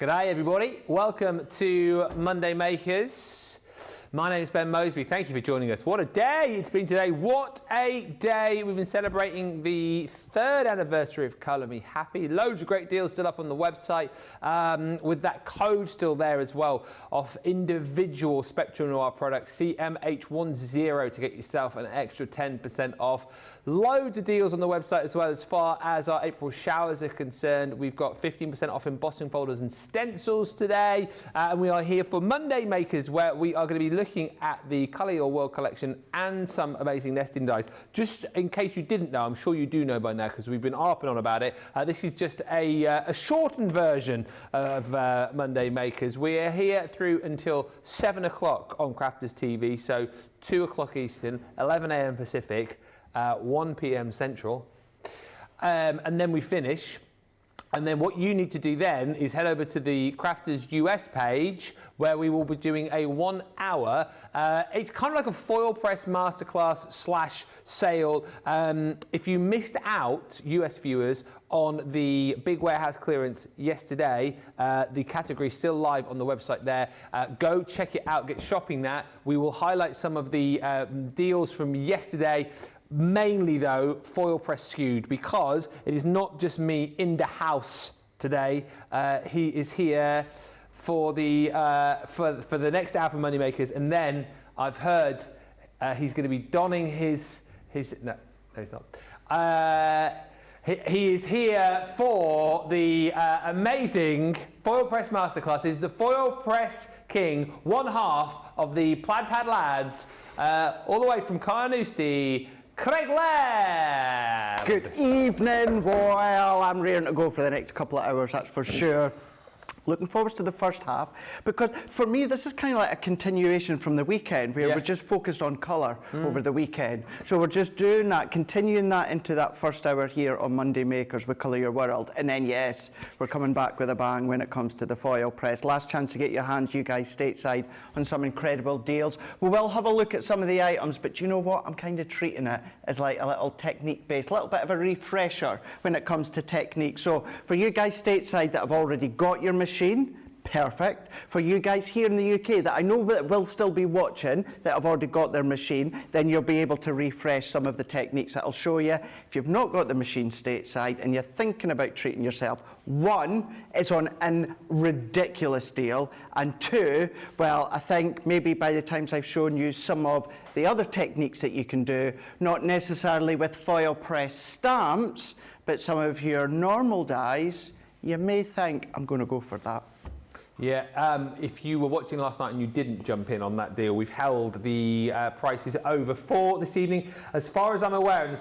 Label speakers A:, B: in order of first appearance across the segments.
A: G'day everybody, welcome to Monday Makers. My name is Ben Moseby, thank you for joining us. What a day it's been today, what a day. We've been celebrating the 3rd anniversary of Colour Me Happy. Loads of great deals still up on the website, with that code still there as well, of individual Spectrum Noir products, CMH10, to get yourself an extra 10% off. Loads of deals on the website as well as far as our April showers are concerned. We've got 15% off embossing folders and stencils today, and we are here for Monday Makers, where we are going to be looking at the Colour Your World collection and some amazing nesting dies. Just in case you didn't know, I'm sure you do know by now because we've been harping on about it, this is just a shortened version of Monday Makers. We are here through until 7 o'clock on Crafters TV, so 2 o'clock Eastern, 11 a.m. Pacific, 1 p.m. Central, and then we finish. And then what you need to do then is head over to the Crafters US page, where we will be doing a 1 hour, it's kind of like a foil press masterclass slash sale. If you missed out, US viewers, on the big warehouse clearance yesterday, the category is still live on the website there. Go check it out, get shopping that. We will highlight some of the deals from yesterday. Mainly though, foil press skewed, because it is not just me in the house today. He is here for the next hour for Money Makers, and then I've heard he's going to be donning his no he's not. He is here for the amazing foil press masterclass. He's the foil press king, one half of the Plaid Pad lads, all the way from Carnoustie. Craig Laird!
B: Good evening. Well, I'm raring to go for the next couple of hours, that's for sure. Looking forward to the first half, because for me this is kind of like a continuation from the weekend, where we're just focused on colour over the weekend. So we're just doing that, continuing that into that first hour here on Monday Makers with Colour Your World. And then yes, we're coming back with a bang when it comes to the foil press. Last chance to get your hands, you guys stateside, on some incredible deals. We will have a look at some of the items, but you know what? I'm kind of treating it as like a little technique based, a little bit of a refresher when it comes to technique. So for you guys stateside that have already got your machine, perfect. For you guys here in the UK that I know that will still be watching, that have already got their machine, then you'll be able to refresh some of the techniques that I'll show you. If you've not got the machine stateside and you're thinking about treating yourself, one, is on a ridiculous deal, and two, well, I think maybe by the times I've shown you some of the other techniques that you can do, not necessarily with foil press stamps, but some of your normal dies, you may think, I'm going to go for that.
A: Yeah, if you were watching last night and you didn't jump in on that deal, we've held the prices over for this evening. As far as I'm aware, and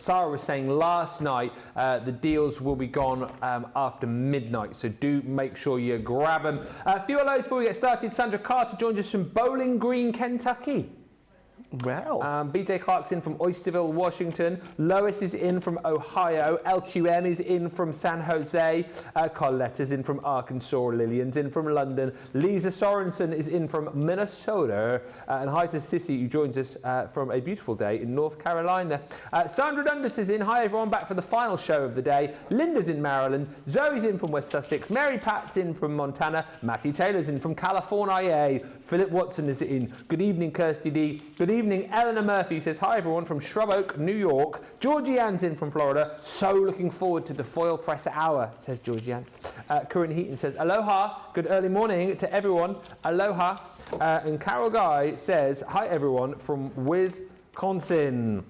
A: Sarah was saying last night, the deals will be gone after midnight, so do make sure you grab them. A few hellos before we get started. Sandra Carter joins us from Bowling Green, Kentucky.
B: Well,
A: BJ Clark's in from Oysterville, Washington. Lois is in from Ohio. LQM is in from San Jose. Colette is in from Arkansas. Lillian's in from London. Lisa Sorensen is in from Minnesota. And hi to Sissy, who joins us from a beautiful day in North Carolina. Sandra Dundas is in. Hi everyone, back for the final show of the day. Linda's in Maryland. Zoe's in from West Sussex. Mary Pat's in from Montana. Matty Taylor's in from California. Philip Watson is in. Good evening, Kirsty D. Good evening, Eleanor Murphy says, hi everyone from Shrub Oak, New York. Georgie Ann's in from Florida. So looking forward to the foil press hour, says Georgie Ann. Corinne Heaton says, aloha, good early morning to everyone. Aloha. And Carol Guy says, hi everyone from Wisconsin.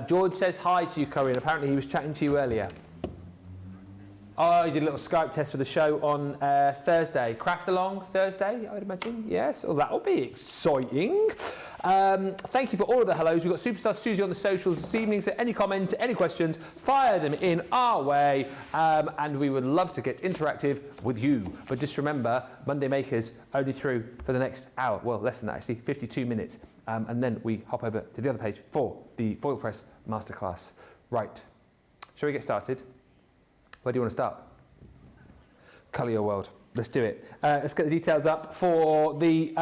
A: George says hi to you, Corinne. Apparently he was chatting to you earlier. Oh, you did a little Skype test for the show on Thursday. Craft along Thursday, I would imagine. Yes, well, that'll be exciting. Thank you for all of the hellos. We've got Superstar Susie on the socials this evening, so any comments, any questions, fire them in our way, and we would love to get interactive with you. But just remember, Monday Makers only through for the next hour. Well, less than that, actually, 52 minutes. And then we hop over to the other page for the Foil Press Masterclass. Right, shall we get started? Where do you want to start? Colour Your World. Let's do it. Let's get the details up for the,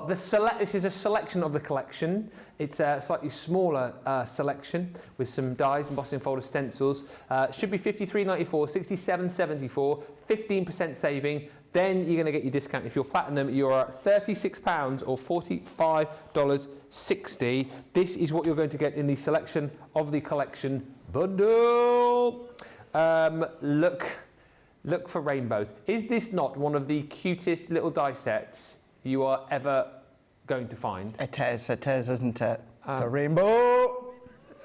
A: this is a selection of the collection. It's a slightly smaller selection with some dies, embossing folder stencils. Should be $53.94, $67.74, 15% saving. Then you're going to get your discount. If you're platinum, you're at £36 or $45.60. This is what you're going to get in the selection of the collection bundle. Look for rainbows. Is this not one of the cutest little die sets you are ever going to find?
B: It is, isn't it? It's a rainbow.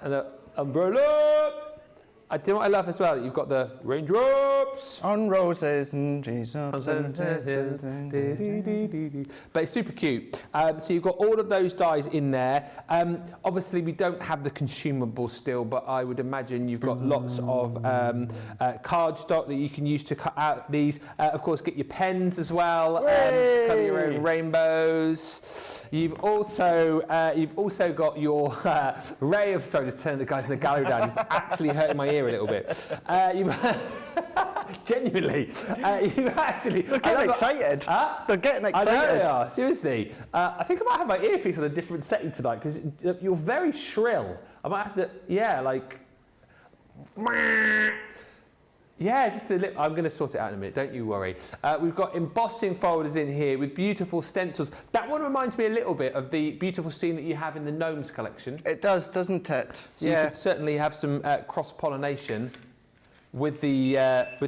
A: And an umbrella. I do what I love as well. You've got the raindrops
B: on roses and trees. But
A: it's super cute. So you've got all of those dies in there. Obviously, we don't have the consumables still, but I would imagine you've got lots of cardstock that you can use to cut out these. Of course, get your pens as well to colour your own rainbows. You've also got your array of. Sorry, just turn the guys in the gallery down. It's actually hurting my ear a little bit. Genuinely, you've actually.
B: They're getting excited. They're getting excited.
A: I know they are. Seriously, I think I might have my earpiece on a different setting tonight because you're very shrill. I might have to, just the lip. I'm going to sort it out in a minute, don't you worry. We've got embossing folders in here with beautiful stencils. That one reminds me a little bit of the beautiful scene that you have in the Gnomes collection.
B: It does, doesn't it?
A: So you could certainly have some cross-pollination with the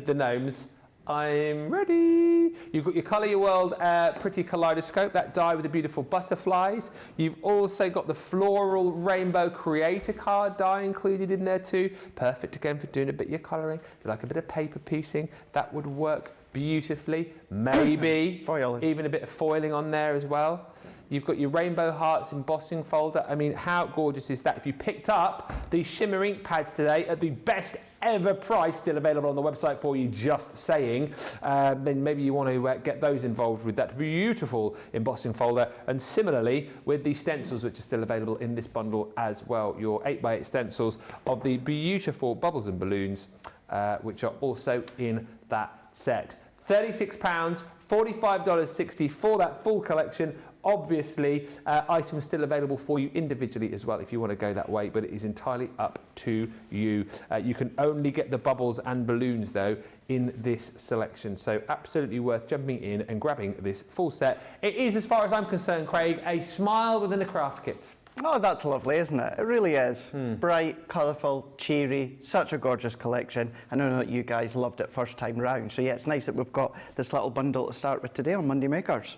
A: Gnomes. I'm ready. You've got your Colour Your World pretty kaleidoscope, that die with the beautiful butterflies. You've also got the floral rainbow creator card die included in there too. Perfect again for doing a bit of your colouring. If you like a bit of paper piecing, that would work beautifully. Maybe even a bit of foiling on there as well. You've got your Rainbow Hearts embossing folder. I mean, how gorgeous is that? If you picked up the shimmer ink pads today at the best ever price, still available on the website for you, just saying, then maybe you want to get those involved with that beautiful embossing folder. And similarly with the stencils, which are still available in this bundle as well, your 8x8 stencils of the beautiful bubbles and balloons, which are also in that set. £36, $45.60 for that full collection. Obviously, items still available for you individually as well if you want to go that way, but it is entirely up to you. You can only get the bubbles and balloons, though, in this selection. So absolutely worth jumping in and grabbing this full set. It is, as far as I'm concerned, Craig, a smile within a craft kit.
B: Oh, that's lovely, isn't it? It really is. Bright, colourful, cheery, such a gorgeous collection. I know that you guys loved it first time round. So yeah, it's nice that we've got this little bundle to start with today on Monday Makers.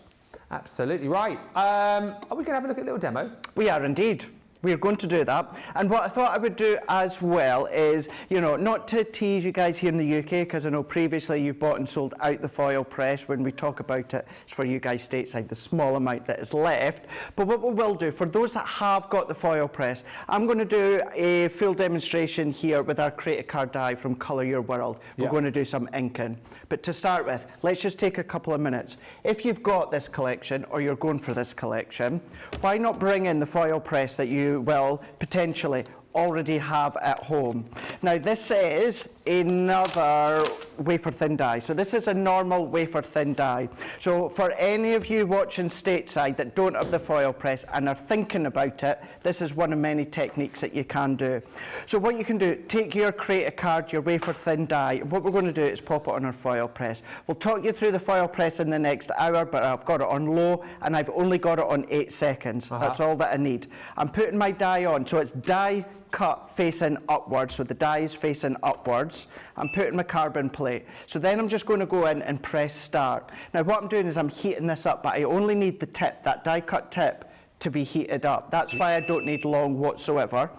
A: Absolutely right. Are we going to have a look at a little demo?
B: We are indeed. We're going to do that. And what I thought I would do as well is, not to tease you guys here in the UK, because I know previously you've bought and sold out the foil press. When we talk about it, it's for you guys stateside, the small amount that is left. But what we will do, for those that have got the foil press, I'm going to do a full demonstration here with our Create a Card die from Colour Your World. We're going to do some inking. But to start with, let's just take a couple of minutes. If you've got this collection, or you're going for this collection, why not bring in the foil press that you will potentially already have at home. Now this is another wafer thin die. So this is a normal wafer thin die. So for any of you watching stateside that don't have the foil press and are thinking about it, this is one of many techniques that you can do. So what you can do, take your Create a Card, your wafer thin die. What we're going to do is pop it on our foil press. We'll talk you through the foil press in the next hour, but I've got it on low and I've only got it on 8 seconds. That's all that I need. I'm putting my die on, so it's die cut facing upwards, so the die is facing upwards. I'm putting my carbon plate. So then I'm just going to go in and press start. Now what I'm doing is I'm heating this up, but I only need the tip, that die cut tip, to be heated up. That's why I don't need long whatsoever.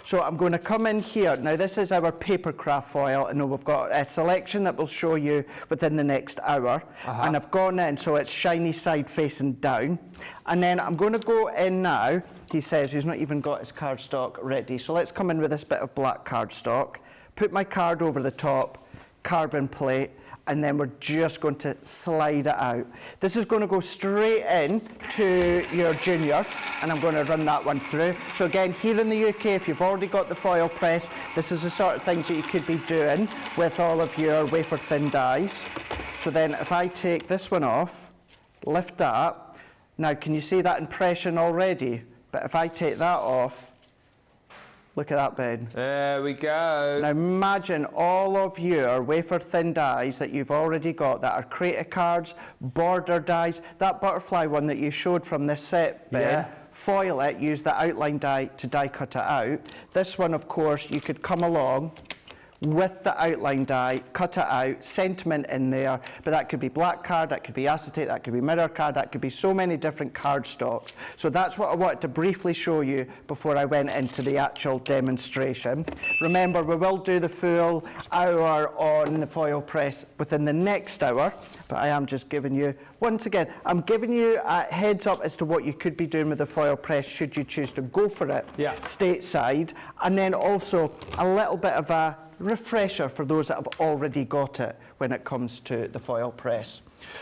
B: So I'm going to come in here. Now this is our paper craft foil. I know we've got a selection that we'll show you within the next hour. And I've gone in, so it's shiny side facing down. And then I'm going to go in now. He says he's not even got his cardstock ready. So let's come in with this bit of black cardstock. Put my card over the top, carbon plate. and then we're just going to slide it out. This is going to go straight in to your junior, and I'm going to run that one through. So again, here in the UK, if you've already got the foil press, this is the sort of things that you could be doing with all of your wafer thin dies. So then if I take this one off, lift that, now can you see that impression already? But if I take that off, look at that, Ben.
A: There we go.
B: Now imagine all of your wafer thin dies that you've already got that are creative cards, border dies, that butterfly one that you showed from this set, Ben.
A: Yeah.
B: Foil it, use the outline die to die cut it out. This one, of course, you could come along with the outline die, cut it out, sentiment in there, but that could be black card, that could be acetate, that could be mirror card, that could be so many different card stocks. So that's what I wanted to briefly show you before I went into the actual demonstration. Remember, we will do the full hour on the foil press within the next hour, but I am just giving you, once again, I'm giving you a heads up as to what you could be doing with the foil press should you choose to go for it stateside, and then also a little bit of a refresher for those that have already got it when it comes to the foil press.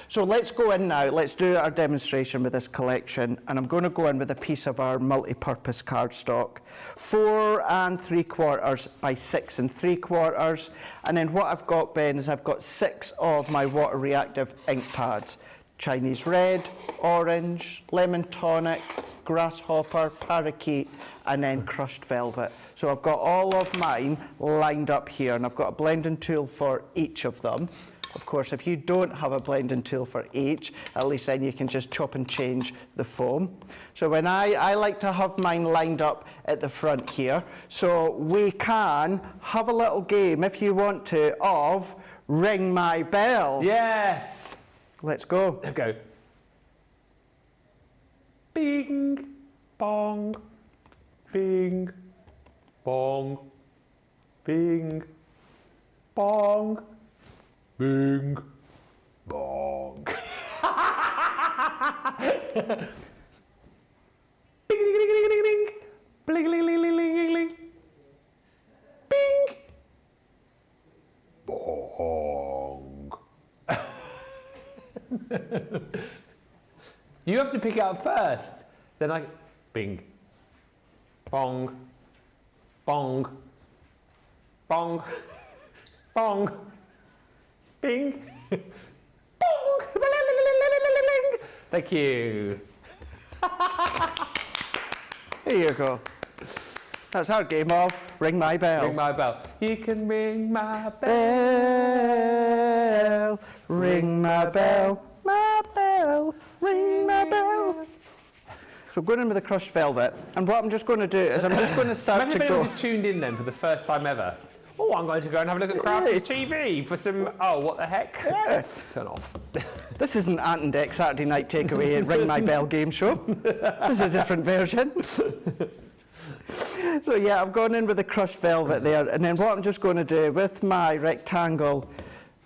B: So let's go in now, let's do our demonstration with this collection, and I'm going to go in with a piece of our multi-purpose cardstock, 4 3/4 by 6 3/4, and then what I've got, Ben, is I've got 6 of my water reactive ink pads, Chinese red, orange, lemon tonic, grasshopper, parakeet, and then crushed velvet. So I've got all of mine lined up here, and I've got a blending tool for each of them. Of course, if you don't have a blending tool for each, at least then you can just chop and change the foam. So when I like to have mine lined up at the front here, so we can have a little game, if you want to, of Ring My Bell.
A: Yes.
B: Let's go.
A: Let's go. Bing, bong, bing, bong, bing, bong, bing, bong. Bing, ding, ding, ding, ding, ding. Bling, ling, ling, ling, ling, ling, ling. Bing. Bong. You have to pick it up first. Then I bing, bong, bong, bong, bong, bing, bong. Thank you.
B: There you go. That's our game of Ring My Bell.
A: Ring my bell. You can ring my bell.
B: Bell, ring my bell, ring my bell. So I'm going in with the crushed velvet, and what I'm just going to do is I'm just going to start
A: Imagine
B: to
A: if
B: go.
A: anyone just tuned in then for the first time ever. Oh, I'm going to go and have a look at Crafters TV for some. Oh, what the heck?
B: Yeah.
A: Turn off.
B: This isn't Ant and Deck Saturday Night Takeaway and Ring My Bell game show. This is a different version. So yeah, I've gone in with the crushed velvet there, and then what I'm just going to do with my rectangle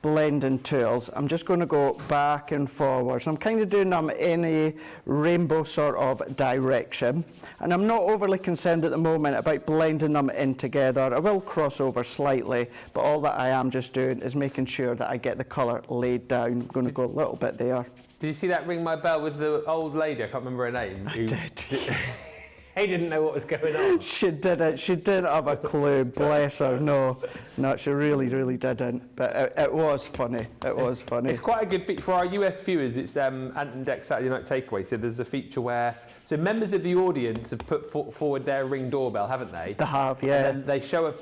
B: blending tools, I'm just going to go back and forwards. I'm kind of doing them in a rainbow sort of direction, and I'm not overly concerned at the moment about blending them in together. I will cross over slightly, but all that I am just doing is making sure that I get the colour laid down. I'm going to go a little bit there.
A: Did you see that Ring My Bell with the old lady? I can't remember her name.
B: I did.
A: He didn't know what was going on.
B: She didn't. She didn't have a clue. Bless her. No, she really, really didn't. But it was funny. It was funny.
A: It's quite a good feature for our US viewers. It's Ant and Deck Saturday Night Takeaway. So there's a feature where members of the audience have put forward their Ring doorbell, haven't they?
B: They have, yeah.
A: And then they show a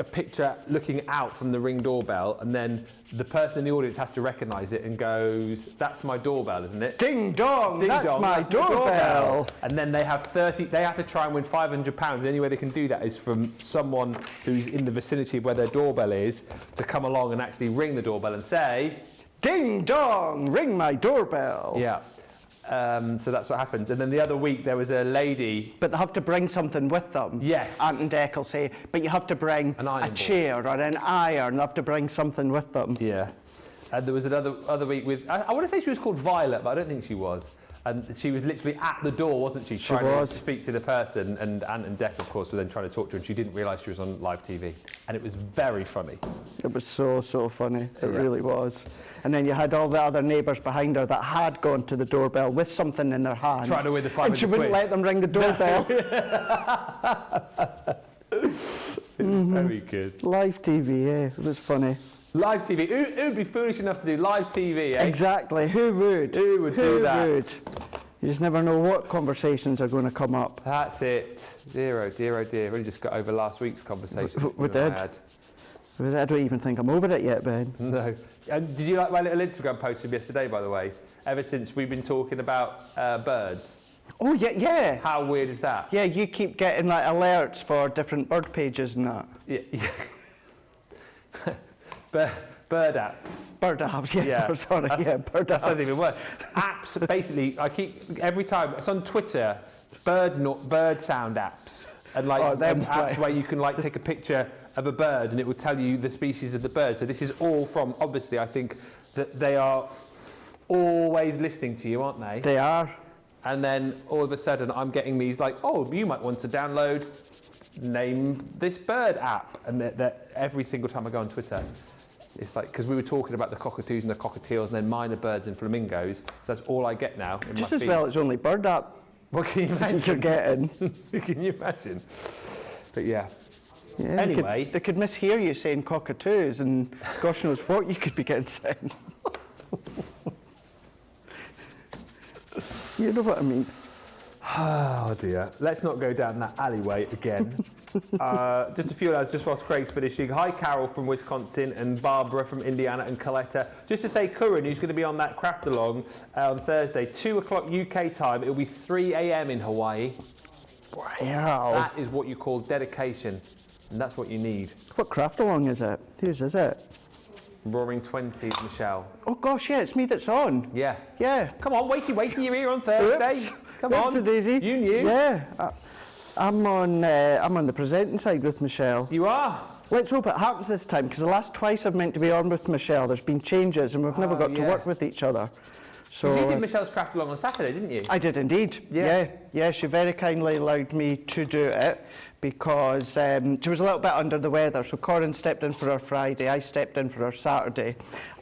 A: picture looking out from the Ring doorbell, and then the person in the audience has to recognise it and goes, "That's my doorbell, isn't it?"
B: Ding dong.
A: Ding
B: that's
A: dong,
B: my
A: that's my
B: doorbell.
A: And then they have 30. They have to try and win £500. The only way they can do that is from someone who's in the vicinity of where their doorbell is to come along and actually ring the doorbell and say,
B: "Ding dong, ring my doorbell."
A: Yeah. So that's what happens. And then the other week there was a lady.
B: But they have to bring something with them.
A: Yes.
B: Ant and Deck will say, but you have to bring a chair or an iron. They have to bring something with them.
A: Yeah. And there was another week with, I want to say she was called Violet, but I don't think she was. And she was literally at the door, wasn't she? Trying to speak to the person, and Ant and Dec, of course, were then trying to talk to her, and she didn't realise she was on live TV. And it was very funny.
B: It was so funny. It really was. And then you had all the other neighbours behind her that had gone to the doorbell with something in their hand.
A: Trying to win the 500
B: And she wouldn't let them ring the doorbell.
A: Very good.
B: Live TV, it was funny.
A: Live TV. Who would be foolish enough to do live TV, eh?
B: Exactly. Who would?
A: Who would do that?
B: Who would? You just never know what conversations are going to come up.
A: That's it. Dear, oh dear, oh dear. We just got over last week's conversation.
B: We did. I don't even think I'm over it yet, Ben.
A: No. And did you like my little Instagram post from yesterday, by the way? Ever since we've been talking about birds.
B: Oh, yeah.
A: How weird is that?
B: Yeah, you keep getting like alerts for different bird pages and that.
A: Yeah. Bird apps.
B: Bird apps, yeah. Sorry, bird apps.
A: That sounds even worse. Apps, basically, I keep, every time, it's on Twitter, bird sound apps. And like apps where you can like take a picture of a bird and it will tell you the species of the bird. So this is all from, obviously, I think that they are always listening to you, aren't they?
B: They are.
A: And then all of a sudden I'm getting these like, oh, you might want to download Name This Bird app. And that every single time I go on Twitter, it's like, because we were talking about the cockatoos and the cockatiels and then minor birds and flamingos. So that's all I get now.
B: Just as well it's only bird app.
A: What can you imagine?
B: You're getting.
A: Can you imagine? But yeah.
B: Anyway. They could mishear you saying cockatoos and gosh knows what you could be getting sent. You know what I mean?
A: Oh dear. Let's not go down that alleyway again. Just a few hours just whilst Craig's finishing. Hi Carol from Wisconsin and Barbara from Indiana and Coletta. Just to say, Curran, who's going to be on that craft along on Thursday, 2 o'clock UK time. It'll be 3 a.m. in Hawaii.
B: Wow.
A: That is what you call dedication. And that's what you need.
B: What craft along is it? Whose is it?
A: Roaring 20s, Michelle.
B: Oh gosh, yeah, it's me that's on.
A: Yeah.
B: Yeah.
A: Come on, wakey, you're here on Thursday.
B: Oops.
A: Come on.
B: Oops, Daisy.
A: You knew.
B: Yeah. I'm on the presenting side with Michelle.
A: You are?
B: Let's hope it happens this time, because the last twice I've meant to be on with Michelle, there's been changes and we've never got to work with each other. So
A: you did Michelle's craft along on Saturday, didn't you?
B: I did indeed. Yeah, she very kindly allowed me to do it because she was a little bit under the weather. So Corin stepped in for her Friday, I stepped in for her Saturday.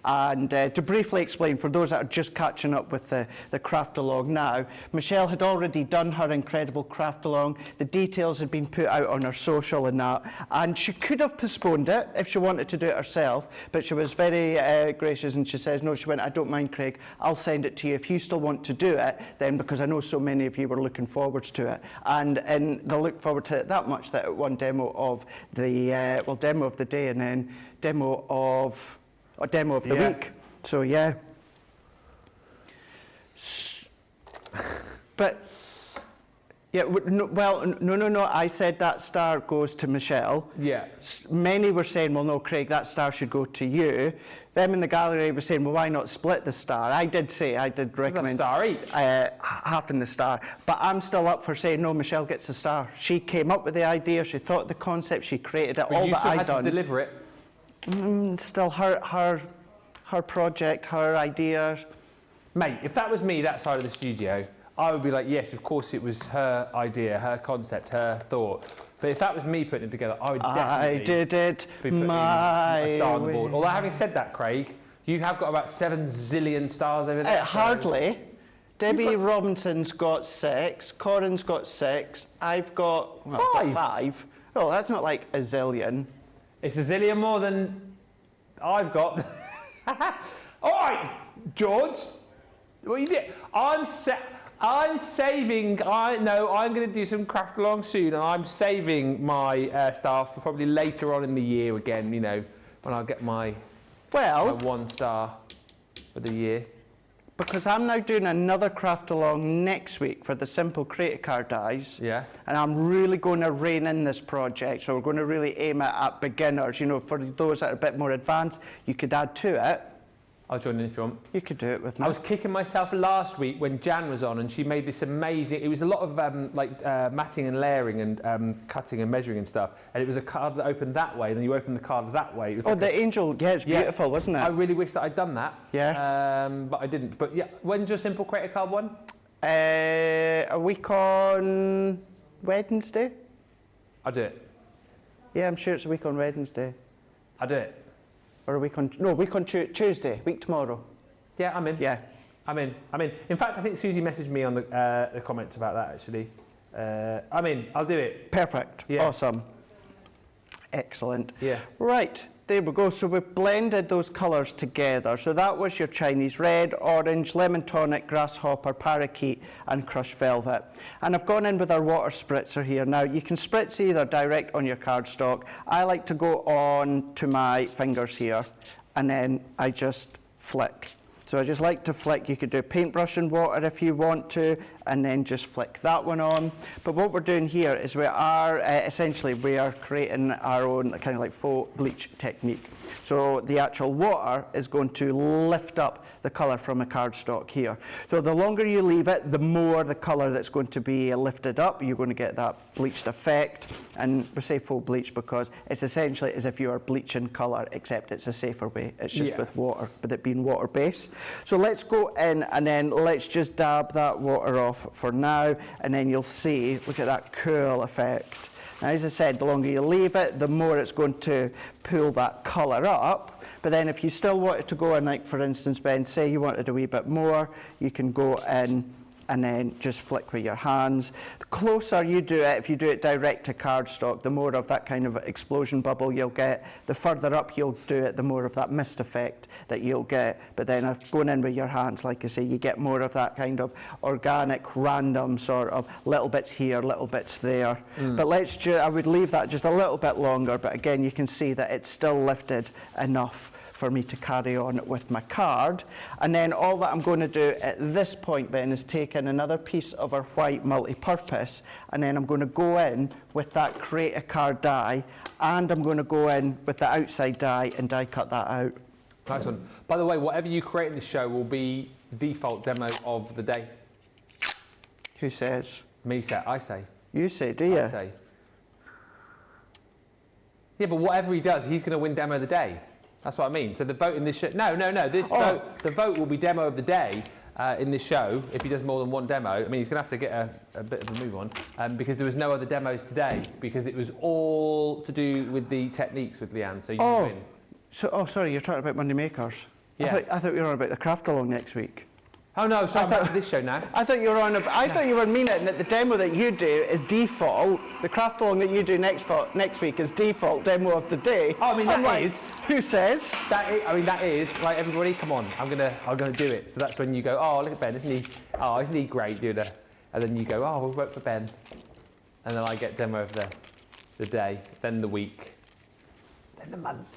B: And to briefly explain, for those that are just catching up with the craft along now, Michelle had already done her incredible craft along. The details had been put out on her social and that, and she could have postponed it if she wanted to do it herself, but she was very gracious and she says, no, she went, I don't mind, Craig, I'll send it to you. If you still want to do it, then because I know so many of you were looking forward to it. And they looked forward to it that much that it won demo of the, demo of the day and then demo of the week. So yeah. But yeah, no. I said that star goes to Michelle.
A: Yeah.
B: Many were saying, well, no, Craig, that star should go to you. Them in the gallery were saying, well, why not split the star? I did recommend
A: star each.
B: Half in the star. But I'm still up for saying, no, Michelle gets the star. She came up with the idea, she thought the concept, she created it,
A: but
B: all that I
A: had
B: done.
A: To deliver it.
B: Still her project, her idea.
A: Mate, if that was me, that side of the studio, I would be like, yes, of course it was her idea, her concept, her thought. But if that was me putting it together, I would definitely
B: did it
A: be putting a star on the board. Although having said that, Craig, you have got about 7 zillion stars over there.
B: Hardly. Debbie Robinson's got 6, Corin's got 6, I've got 5. Oh, that's not like a zillion.
A: It's a zillion more than I've got. All right, George. What you did? I'm saving. I'm going to do some craft along soon, and I'm saving my stuff for probably later on in the year again. You know, when I'll get my 1 star for the year.
B: Because I'm now doing another craft along next week for the Simple Creative Card dies.
A: Yeah.
B: And I'm really going to rein in this project. So we're going to really aim it at beginners. You know, for those that are a bit more advanced, you could add to it.
A: I'll join in if you want.
B: You could do it with me.
A: I was kicking myself last week when Jan was on and she made this amazing, it was a lot of matting and layering and cutting and measuring and stuff. And it was a card that opened that way, and then you open the card that way. It was
B: the angel, yeah, it's beautiful, wasn't it?
A: I really wish that I'd done that.
B: Yeah.
A: But I didn't. But yeah, when's your Simple Creative Card one?
B: A week on Wednesday?
A: I'll do it.
B: Yeah, I'm sure it's a week on Wednesday.
A: I'll do it.
B: Or a week on, Tuesday, week tomorrow.
A: Yeah, I'm in.
B: Yeah.
A: I'm in. In fact, I think Susie messaged me on the comments about that, actually. I'm in. I'll do it.
B: Perfect.
A: Yeah.
B: Awesome. Excellent.
A: Yeah.
B: Right, there we go. So we've blended those colours together. So that was your Chinese red, orange, lemon tonic, grasshopper, parakeet and crushed velvet. And I've gone in with our water spritzer here. Now you can spritz either direct on your cardstock. I like to go on to my fingers here and then I just flick. So I just like to flick. You could do paintbrush and water if you want to, and then just flick that one on. But what we're doing here is we are creating our own kind of like faux bleach technique. So the actual water is going to lift up the colour from a cardstock here. So the longer you leave it, the more the colour that's going to be lifted up. You're going to get that bleached effect. And we say faux bleach because it's essentially as if you are bleaching colour, except it's a safer way. It's just with water, with it being water based. So let's go in and then let's just dab that water off for now. And then you'll see, look at that cool effect. Now, as I said, the longer you leave it, the more it's going to pull that colour up. But then if you still wanted to go in, like for instance, Ben, say you wanted a wee bit more, you can go in and then just flick with your hands. The closer you do it, if you do it direct to cardstock, the more of that kind of explosion bubble you'll get. The further up you'll do it, the more of that mist effect that you'll get. But then if going in with your hands, like I say, you get more of that kind of organic, random sort of little bits here, little bits there. But I would leave that just a little bit longer, but again, you can see that it's still lifted enough for me to carry on with my card. And then all that I'm going to do at this point, Ben, is take in another piece of our white multi-purpose, and then I'm going to go in with that create a card die, and I'm going to go in with the outside die and die cut that out.
A: Nice one. By the way, whatever you create in the show will be default demo of the day.
B: Who says?
A: Me say. I say.
B: You say, do you?
A: I say. Yeah, but whatever he does, he's going to win demo of the day. That's what I mean. So the vote in this show, no. The vote will be demo of the day in this show if he does more than one demo. I mean, he's going to have to get a bit of a move on because there was no other demos today because it was all to do with the techniques with Leanne. So you win.
B: So, sorry, you're talking about Monday Makers.
A: Yeah.
B: I thought you were on about the craft along next week.
A: Oh no, sorry, I'm back to this show now.
B: I thought you were on. I thought you were meaning that the demo that you do is default. The craft along that you do next week is default demo of the day.
A: Oh, I mean that is.
B: Who says?
A: That is like everybody. Come on, I'm gonna do it. So that's when you go. Oh, look at Ben, isn't he? Oh, isn't he great, dude? And then you go. Oh, we'll vote for Ben. And then I get demo of the day, then the week, then the month.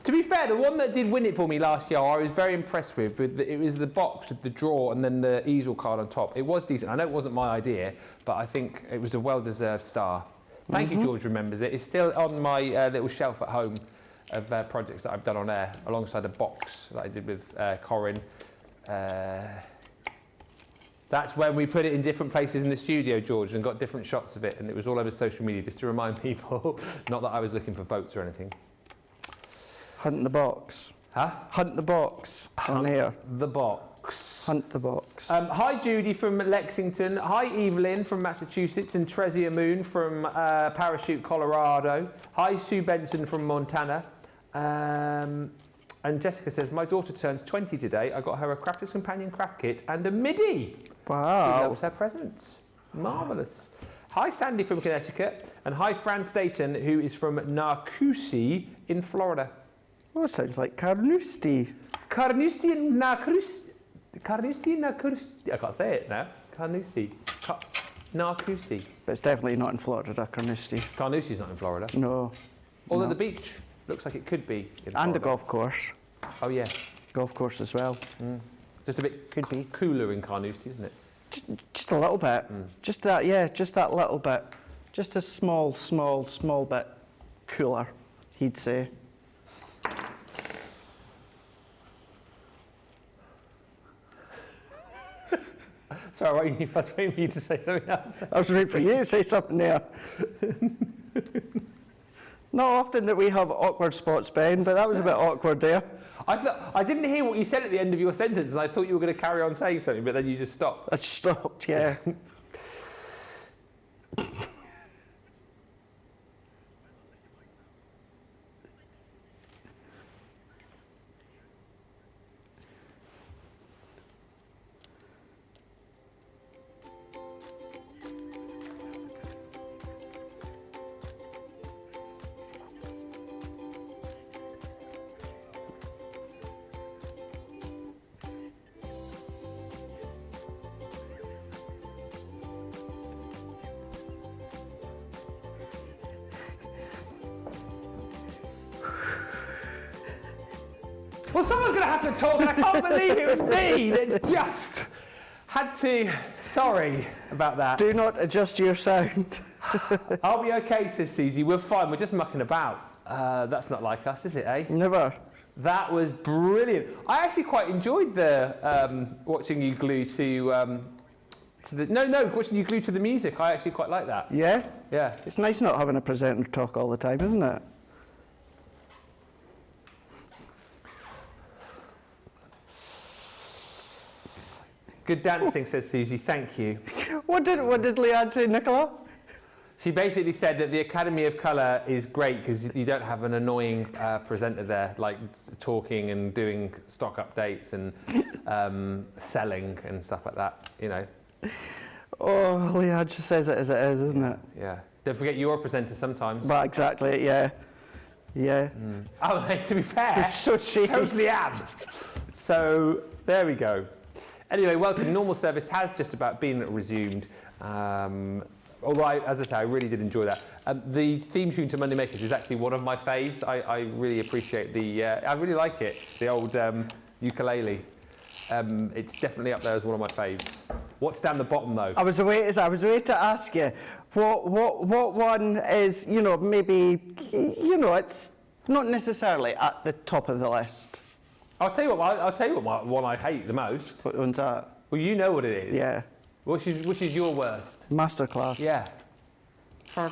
A: To be fair, the one that did win it for me last year, I was very impressed with. It was the box with the draw and then the easel card on top. It was decent. I know it wasn't my idea, but I think it was a well-deserved star. Thank you, George remembers it. It's still on my little shelf at home of projects that I've done on air, alongside a box that I did with Corinne. That's when we put it in different places in the studio, George, and got different shots of it, and it was all over social media, just to remind people, not that I was looking for votes or anything.
B: Hunt the box.
A: Huh?
B: Hunt the box on here.
A: The box.
B: Hunt the box.
A: Hi Judy from Lexington. Hi Evelyn from Massachusetts and Tresia Moon from Parachute, Colorado. Hi Sue Benson from Montana. And Jessica says, my daughter turns 20 today. I got her a Crafter's Companion craft kit and a MIDI.
B: Wow.
A: That was her present. Marvellous. Hi Sandy from Connecticut. And hi Fran Staten, who is from Narcoossee in Florida.
B: Oh, sounds like Carnoustie.
A: Carnoustie and Narcoossee. Carnoustie and Narcoossee. I can't say it now. Carnoustie. Narcoossee.
B: But it's definitely not in Florida, Carnoustie.
A: Carnoustie's not in Florida.
B: No.
A: Although the beach looks like it could be in Florida.
B: And a golf course.
A: Oh yeah.
B: Golf course as well.
A: Just a bit could be cooler in Carnoustie, isn't it?
B: Just a little bit. Just that, yeah, just that little bit. Just a small bit cooler, he'd say.
A: Sorry, I was waiting for you to say something else.
B: I was waiting for you to say something there. Not often that we have awkward spots, Ben, but that was a bit awkward there.
A: I didn't hear what you said at the end of your sentence, and I thought you were going to carry on saying something, but then you just stopped.
B: I stopped, yeah.
A: Well, someone's going to have to talk, and I can't believe it was me. It's just had to. Sorry about that.
B: Do not adjust your sound.
A: I'll be okay, says Susie. We're fine. We're just mucking about. That's not like us, is it, eh?
B: Never.
A: That was brilliant. I actually quite enjoyed the watching you glue to the. No, watching you glue to the music. I actually quite like that.
B: Yeah?
A: Yeah.
B: It's nice not having a presenter talk all the time, isn't it?
A: Good dancing, says Susie. Thank you.
B: What did Laird say, Nicola?
A: She basically said that the Academy of Colour is great because you don't have an annoying presenter there, like talking and doing stock updates and selling and stuff like that, you know.
B: Oh, Laird just says it as it is, isn't it?
A: Yeah. Don't forget you're a presenter sometimes.
B: Well, exactly, yeah. Yeah.
A: Mm. Oh, hey, to be fair,
B: So she
A: totally am. So, there we go. Anyway, welcome. Normal service has just about been resumed. Although, as I say, I really did enjoy that. The theme tune to Monday Makers is actually one of my faves. I really appreciate the... I really like it, the old ukulele. It's definitely up there as one of my faves. What's down the bottom, though?
B: I was away to ask you, what one is, you know, maybe, you know, it's not necessarily at the top of the list.
A: I'll tell you what one I hate the most.
B: What one's that?
A: Well, you know what it is.
B: Yeah.
A: Which is your worst?
B: Masterclass.
A: Yeah.
B: Yeah.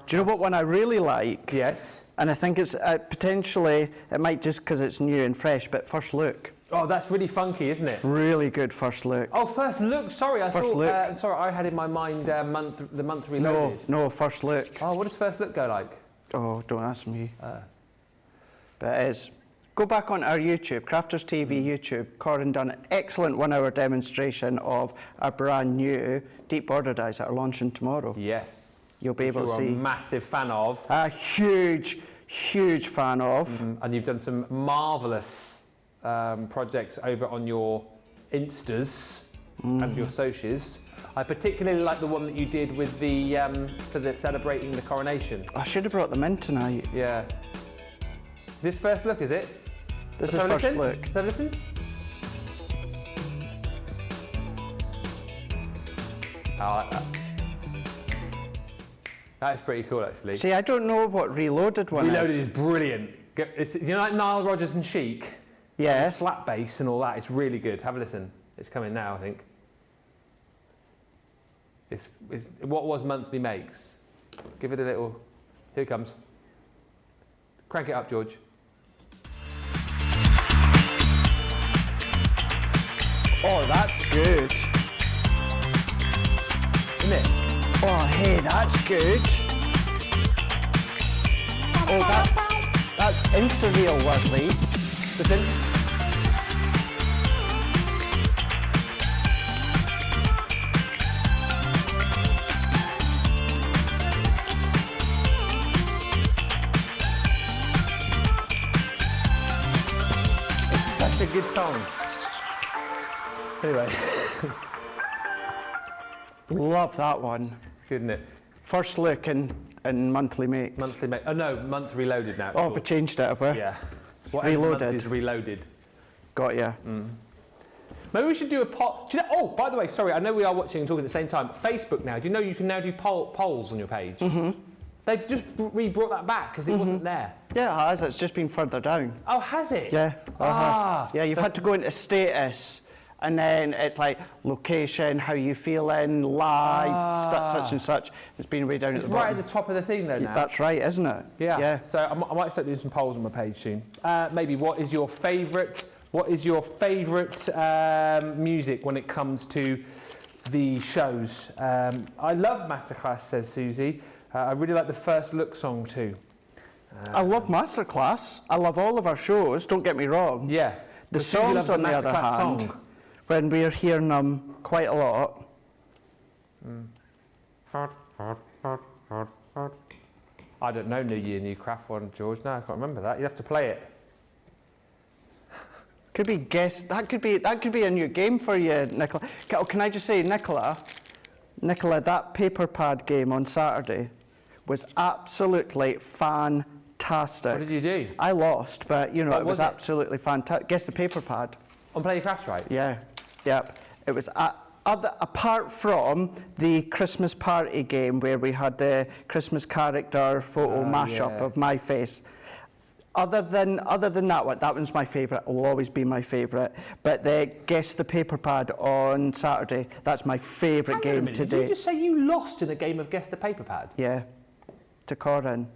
B: Do you know what one I really like?
A: Yes.
B: And I think it's potentially, it might just because it's new and fresh, but First Look.
A: Oh, that's really funky, isn't it?
B: Really good First Look.
A: Oh, First Look. Sorry, I
B: First
A: thought.
B: Look.
A: Sorry, I had in my mind the month reloaded.
B: No, First Look.
A: Oh, what does First Look go like?
B: Oh, don't ask me. But it is. Go back on our YouTube, Crafters TV YouTube. Corin done an excellent 1 hour demonstration of our brand new deep border dies that are launching tomorrow.
A: Yes.
B: You'll be able to see.
A: You're a massive fan of.
B: A huge fan of.
A: And you've done some marvellous projects over on your Instas and your socials. I particularly like the one that you did with the for the celebrating the coronation.
B: I should have brought them in tonight.
A: Yeah. This First Look, is it?
B: This
A: Let's
B: is
A: have a
B: First
A: listen.
B: Look.
A: Let's have a listen. I like that. That is pretty cool, actually.
B: See, I don't know what Reloaded one
A: Reloaded
B: is.
A: is brilliant. It's, you know, like Nile Rodgers and Chic?
B: Yeah.
A: Flat bass and all that. It's really good. Have a listen. It's coming now, I think. It's what was monthly makes. Give it a little. Here it comes. Crank it up, George.
B: Oh, that's good.
A: Isn't it?
B: Oh, hey, that's good. Oh, that's Insta-reel worthy.
A: Listen. It's such a good song. Anyway.
B: Love that one.
A: Good, isn't it?
B: First Look and monthly makes.
A: Monthly make. Oh no, month reloaded now.
B: Oh, we changed it, have we?
A: Yeah.
B: Reloaded.
A: Month is reloaded.
B: Got ya.
A: Maybe we should do a poll. Do you know, oh, by the way, sorry, I know we are watching and talking at the same time. Facebook now. Do you know you can now do polls on your page? Mm-hmm. They've just brought that back because it wasn't there.
B: Yeah, it has. It's just been further down.
A: Oh, has it?
B: Yeah.
A: Ah.
B: Yeah, you've had to go into status And then it's like location, how you feeling, live, such and such. It's been way down at the bottom.
A: Right at the top of the thing though now.
B: That's right, isn't it?
A: Yeah. So I might start doing some polls on my page soon. Maybe what is your favourite music when it comes to the shows? I love Masterclass, says Susie. I really like the First Look song too.
B: I love Masterclass. I love all of our shows, don't get me wrong.
A: Yeah.
B: The songs, on the other hand,
A: song.
B: when we're hearing them quite a lot.
A: I don't know New Year, New Craft one, George. No, I can't remember that. You have to play it.
B: Could be guess. That could be a new game for you, Nicola. Can I just say, Nicola, that paper pad game on Saturday was absolutely fantastic.
A: What did you do?
B: I lost, but you know
A: What
B: it was
A: was it?
B: absolutely fantastic. Guess the paper pad.
A: On Play Your Craft, right?
B: Yeah, yep. It was apart from the Christmas party game where we had the Christmas character photo mashup of my face. Other than that one, that one's my favourite. Will always be my favourite. But the Guess the Paper Pad on Saturday, that's my favourite
A: Hang on a
B: game
A: minute,
B: to
A: Did you
B: date.
A: just say you lost in a game of Guess the Paper Pad?
B: Yeah, to Corin.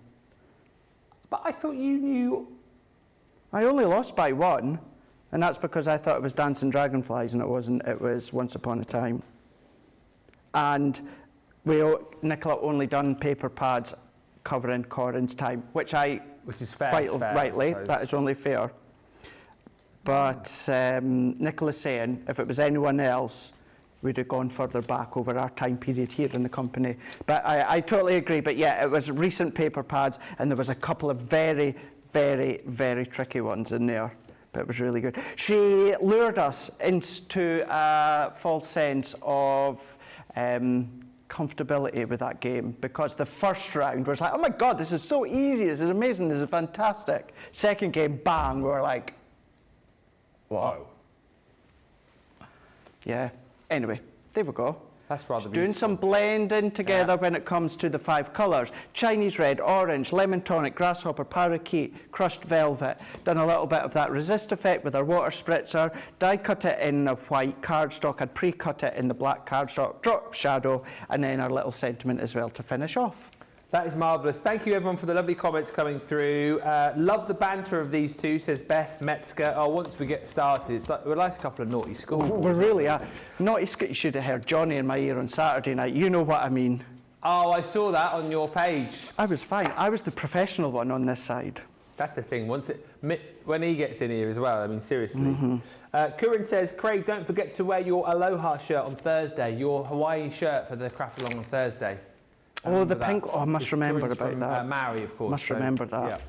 A: But I thought you knew.
B: I only lost by one, and that's because I thought it was Dancing Dragonflies, and it wasn't. It was Once Upon a Time. And Nicola only done paper pads covering Corin's time, which
A: is fair.
B: quite
A: fair,
B: rightly, that is only fair. But Nicola's saying if it was anyone else, we'd have gone further back over our time period here in the company. But I totally agree. But yeah, it was recent paper pads, and there was a couple of very, very, very tricky ones in there. But it was really good. She lured us into a false sense of comfortability with that game, because the first round was like, oh my God, this is so easy, this is amazing, this is fantastic. Second game, bang, we were like, whoa. Yeah, anyway, there we go.
A: That's rather
B: Doing
A: beautiful.
B: some blending together when it comes to the 5 colours. Chinese red, orange, lemon tonic, grasshopper, parakeet, crushed velvet. Done a little bit of that resist effect with our water spritzer. Die cut it in a white cardstock. I'd pre-cut it in the black cardstock. Drop shadow, and then our little sentiment as well to finish off.
A: That is marvellous. Thank you, everyone, for the lovely comments coming through. Love the banter of these two, says Beth Metzger. Oh, once we get started, it's like we're like a couple of naughty schoolboys.
B: We really are. Naughty You should have heard Johnny in my ear on Saturday night. You know what I mean.
A: Oh, I saw that on your page.
B: I was fine. I was the professional one on this side.
A: That's the thing. When he gets in here as well, I mean, seriously. Curran says, Craig, don't forget to wear your Aloha shirt on Thursday, your Hawaii shirt for the craft along on Thursday.
B: Oh, the pink. Oh, I must remember
A: Curran's
B: about
A: from,
B: that.
A: Maori, of course.
B: Must remember that.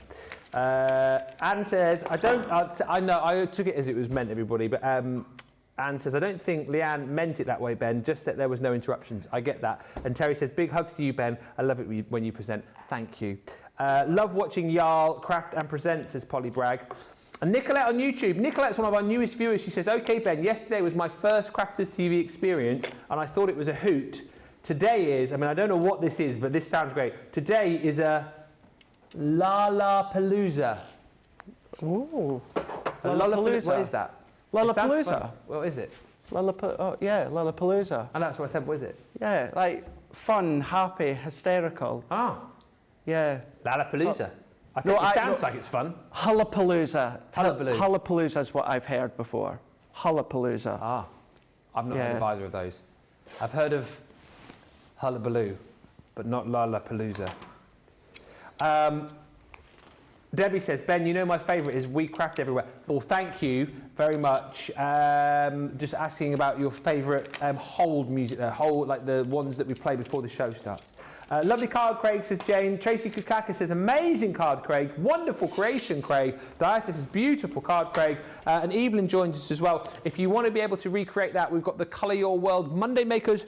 A: Yeah. Anne says, I know, I took it as it was meant, everybody, but Anne says, I don't think Leanne meant it that way, Ben, just that there was no interruptions. I get that. And Terry says, big hugs to you, Ben. I love it when you present. Thank you. Love watching Jarl craft and present, says Polly Bragg. And Nicolette on YouTube. Nicolette's one of our newest viewers. She says, okay, Ben, yesterday was my first Crafters TV experience, and I thought it was a hoot. Today is, I mean, I don't know what this is, but this sounds great. Today is a Lollapalooza.
B: Ooh.
A: Lollapalooza. What is that?
B: Lollapalooza.
A: What is it?
B: Lollapalooza.
A: And that's what I said, what is it?
B: Yeah, like fun, happy, hysterical.
A: Ah,
B: Yeah.
A: Lollapalooza. I think it sounds like it's fun.
B: Hullapalooza.
A: Hullabaloo.
B: Hullapalooza is what I've heard before. Hullapalooza.
A: Ah, I've not heard of either of those. I've heard of Hullabaloo, but not Lollapalooza. Debbie says, Ben, you know my favourite is We Craft Everywhere. Well, thank you very much. Just asking about your favourite hold music, like the ones that we play before the show starts. Lovely card, Craig, says Jane. Tracy Kukaka says, amazing card, Craig. Wonderful creation, Craig. Diatis is beautiful card, Craig. And Evelyn joins us as well. If you want to be able to recreate that, we've got the Colour Your World Monday Makers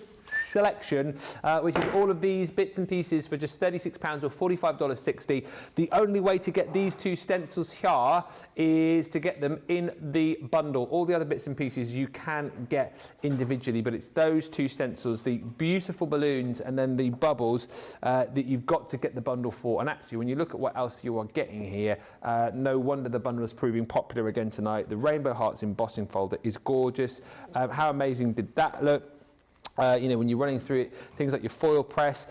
A: selection, which is all of these bits and pieces for just £36 or $45.60. The only way to get these 2 stencils here is to get them in the bundle. All the other bits and pieces you can get individually, but it's those 2 stencils, the beautiful balloons and then the bubbles, that you've got to get the bundle for. And actually, when you look at what else you are getting here, no wonder the bundle is proving popular again tonight. The Rainbow Hearts embossing folder is gorgeous. How amazing did that look? You know, when you're running through it, things like your foil press,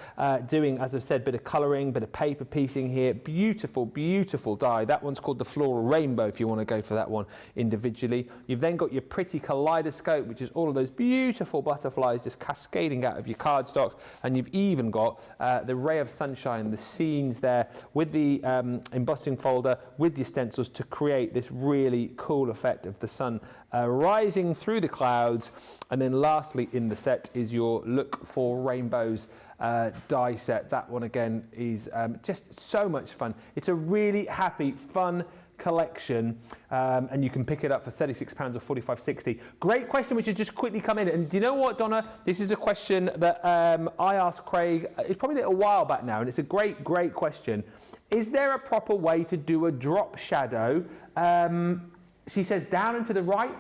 A: doing, as I've said, bit of colouring, bit of paper piecing here. Beautiful, beautiful die. That one's called the Floral Rainbow if you want to go for that one individually. You've then got your pretty kaleidoscope, which is all of those beautiful butterflies just cascading out of your cardstock. And you've even got the ray of sunshine, the scenes there with the embossing folder, with your stencils to create this really cool effect of the sun rising through the clouds. And then lastly in the set is your Look for Rainbows die set. That one again is just so much fun. It's a really happy, fun collection, and you can pick it up for £36 or $45.60. Great question which has just quickly come in. And do you know what, Donna? This is a question that I asked Craig, it's probably a little while back now, and it's a great, great question. Is there a proper way to do a drop shadow? She says down and to the right.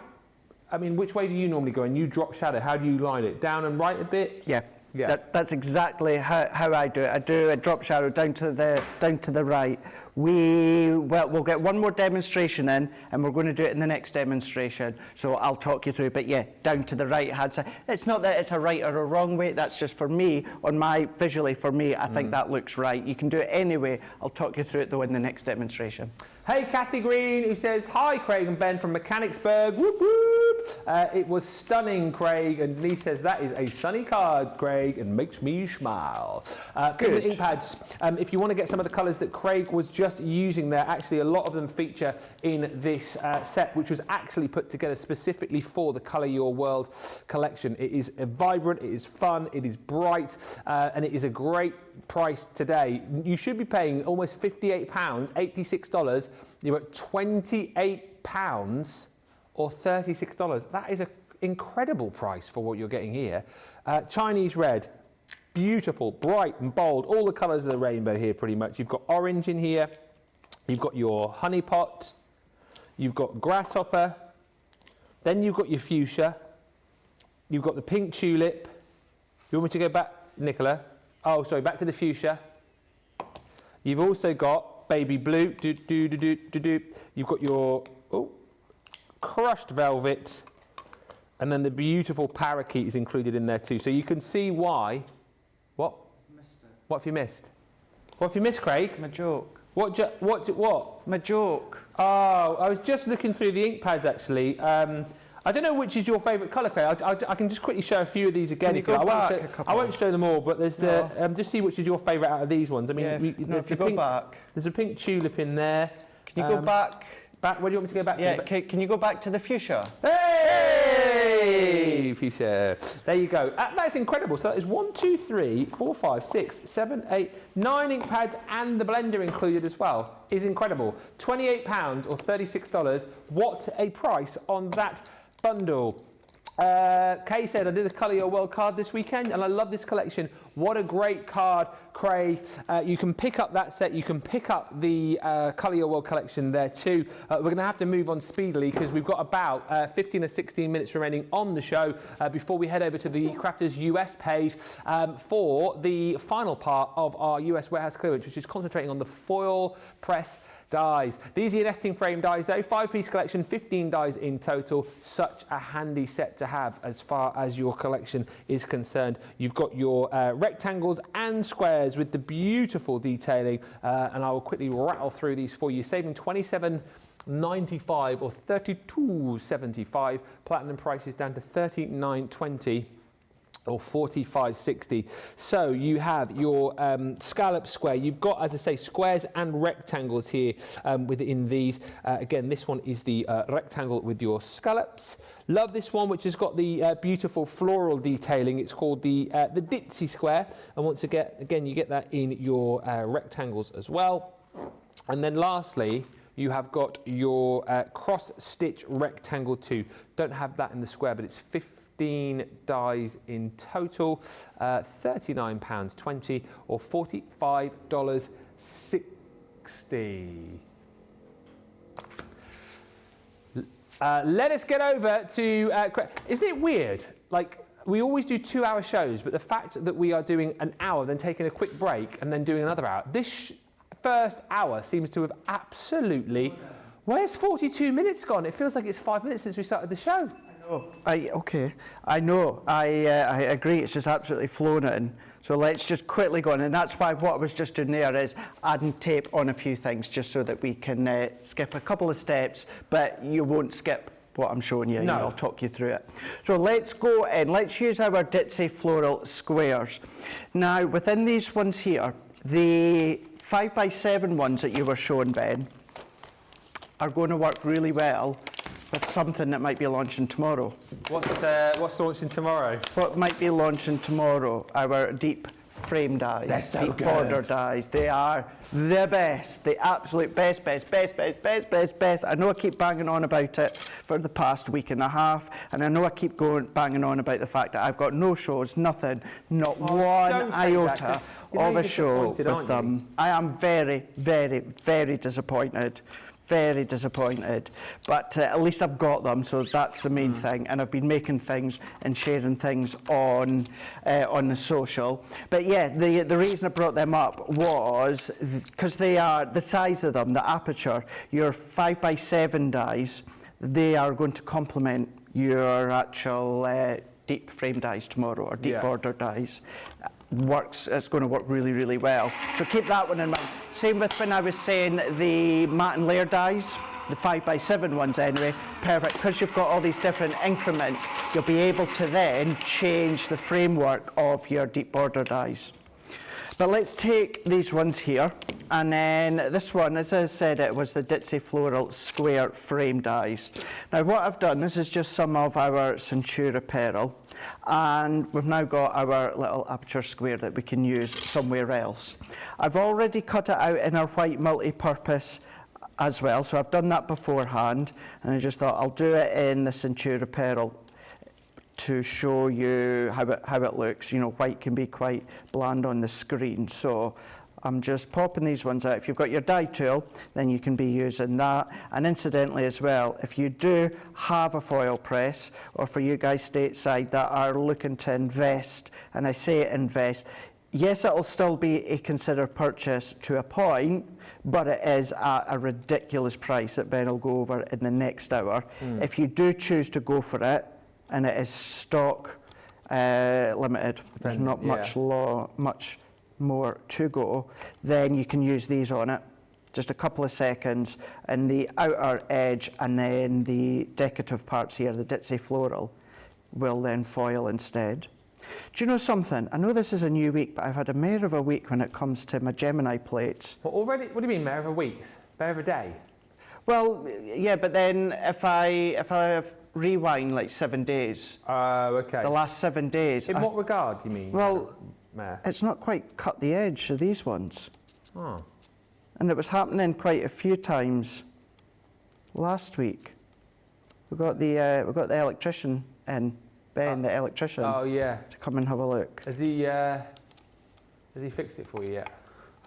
A: I mean, which way do you normally go? And you drop shadow, how do you line it? Down and right a bit?
B: Yeah.
A: Yeah.
B: That's exactly how I do it. I do a drop shadow down to the right. We'll get one more demonstration in, and we're going to do it in the next demonstration. So I'll talk you through. But yeah, down to the right hand side. It's not that it's a right or a wrong way. That's just for me. Visually for me, I think that looks right. You can do it anyway. I'll talk you through it though in the next demonstration.
A: Hey, Kathy Green, who says, hi, Craig and Ben from Mechanicsburg. Whoop, whoop. It was stunning, Craig. And Lee says, that is a sunny card, Craig, and makes me smile. Good. Ink pads. If you want to get some of the colours that Craig was just using there, actually a lot of them feature in this set, which was actually put together specifically for the Colour Your World collection. It is vibrant, it is fun, it is bright, and it is a great price today. You should be paying almost £58, $86. You're at £28 or $36. That is an incredible price for what you're getting here. Chinese red, beautiful, bright and bold, all the colours of the rainbow here pretty much. You've got orange in here, you've got your honey pot, you've got grasshopper, then you've got your fuchsia, you've got the pink tulip. You want me to go back, Nicola? Oh, sorry, back to the fuchsia. You've also got baby blue. You've got your crushed velvet, and then the beautiful parakeet is included in there too. So you can see why. What? Missed it. What have you missed? What have you missed, Craig?
B: My joke.
A: What?
B: My joke.
A: Oh, I was just looking through the ink pads actually. I don't know which is your favourite colour, Craig. I can just quickly show a few of these again.
B: Can you go back a couple?
A: I won't show them all, but there's just see which is your favourite out of these ones. I mean,
B: yeah, if you go back.
A: There's a pink tulip in there.
B: Can you go back?
A: Back? Where do you want me to go back
B: Yeah,
A: to?
B: can you go back to the fuchsia?
A: Hey, fuchsia. There you go. That's incredible. So that is 1, 2, 3, 4, 5, 6, 7, 8, 9 ink pads and the blender included as well. Is incredible. £28 or $36. What a price on that bundle. Kay said, I did a Colour Your World card this weekend and I love this collection. What a great card, Craig. You can pick up that set. You can pick up the Colour Your World collection there too. We're going to have to move on speedily because we've got about 15 or 16 minutes remaining on the show before we head over to the Crafters US page for the final part of our US warehouse clearance, which is concentrating on the foil press dies. These are your nesting frame dies though, 5-piece collection, 15 dies in total. Such a handy set to have as far as your collection is concerned. You've got your rectangles and squares with the beautiful detailing, and I will quickly rattle through these for you, saving $27.95 or $32.75. Platinum prices down to $39.20. or $45.60. So you have your scallop square. You've got, as I say, squares and rectangles here within these. Again, this one is the rectangle with your scallops. Love this one, which has got the beautiful floral detailing. It's called the ditzy square. And once again, you get that in your rectangles as well. And then lastly, you have got your cross-stitch rectangle too. Don't have that in the square, but it's 15 dies in total, £39.20 or $45.60. Let us get over to, isn't it weird? Like, we always do 2-hour shows, but the fact that we are doing an hour, then taking a quick break, and then doing another hour, this first hour seems to have absolutely... Where's 42 minutes gone? It feels like it's 5 minutes since we started the show.
B: I know. I agree. It's just absolutely flown in. So let's just quickly go on, and that's why what I was just doing there is adding tape on a few things, just so that we can skip a couple of steps, but you won't skip what I'm showing you.
A: No.
B: I'll talk you through it. So let's go in. Let's use our Ditzy floral squares. Now, within these ones here, the 5x7 ones that you were showing, Ben, are going to work really well with something that might be launching tomorrow.
A: What's launching tomorrow?
B: What might be launching tomorrow? Our deep frame dies,
A: They're so
B: deep
A: good.
B: border dies. They are the best, the absolute best. I know I keep banging on about it for the past week and a half, and I know I keep banging on about the fact that I've got no shows, nothing, not one iota of a show with them. I am very, very, very disappointed. Very disappointed, but at least I've got them, so that's the main thing. And I've been making things and sharing things on the social. But yeah, the reason I brought them up was because they are the size of them, the aperture. Your 5x7 dies, they are going to complement your actual deep frame dies tomorrow, or deep border dies. It's going to work really, really well. So keep that one in mind. Same with when I was saying the matte and Laird dies, the 5x7 ones anyway, perfect. Because you've got all these different increments, you'll be able to then change the framework of your deep border dies. But let's take these ones here, and then this one, as I said, it was the Ditzy Floral Square Frame dies. Now what I've done, this is just some of our Centura Pearl, and we've now got our little aperture square that we can use somewhere else. I've already cut it out in our white multi-purpose as well, so I've done that beforehand, and I just thought I'll do it in the Centura Pearl to show you how it looks. You know, white can be quite bland on the screen, so I'm just popping these ones out. If you've got your die tool, then you can be using that. And incidentally as well, if you do have a foil press, or for you guys stateside that are looking to invest, and I say invest, yes, it'll still be a considered purchase to a point, but it is at a ridiculous price that Ben will go over in the next hour. If you do choose to go for it, and it is stock limited, there's not much more to go, then you can use these on it. Just a couple of seconds, and the outer edge and then the decorative parts here, the Ditzy Floral, will then foil instead. Do you know something? I know this is a new week, but I've had a mare of a week when it comes to my Gemini plates.
A: Well, already? What do you mean, mare of a week? Mare of a day?
B: Well, yeah, but then if I rewind like 7 days.
A: Oh, okay.
B: The last 7 days.
A: In what regard, you mean?
B: Well,
A: mare?
B: It's not quite cut the edge of these ones.
A: Oh.
B: And it was happening quite a few times last week. We got the electrician in, Ben, the electrician.
A: Oh yeah.
B: To come and have a look.
A: Has he fixed it for you yet?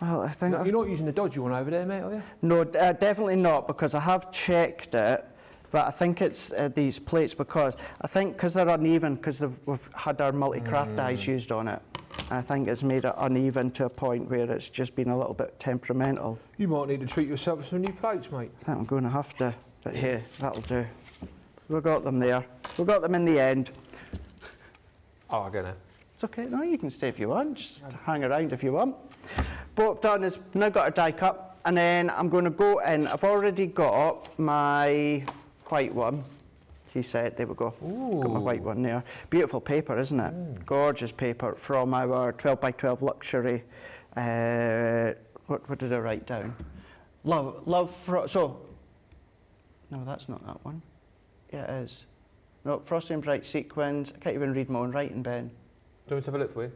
B: Well, I think
A: you're not using the dodgy one over there, mate, are you?
B: No, definitely not, because I have checked it. But I think it's these plates, because I think because they're uneven, because we've had our multi-craft dies used on it. I think it's made it uneven to a point where it's just been a little bit temperamental.
A: You might need to treat yourself with some new plates, mate.
B: I think I'm going to have to, but here, that'll do. We got them there. We got them in the end.
A: Oh, I go now.
B: It's okay. No, you can stay if you want. Just hang around if you want. What I've done is now got a die cup, and then I'm going to go in. I've already got my white one. He said, there we go.
A: Ooh.
B: Got my white one there. Beautiful paper, isn't it? Gorgeous paper from our 12x12 luxury. What did I write down? So, no, that's not that one. Yeah, it is. No, Frosty and Bright Sequins. I can't even read my own writing, Ben.
A: Do you want me to have a look for you?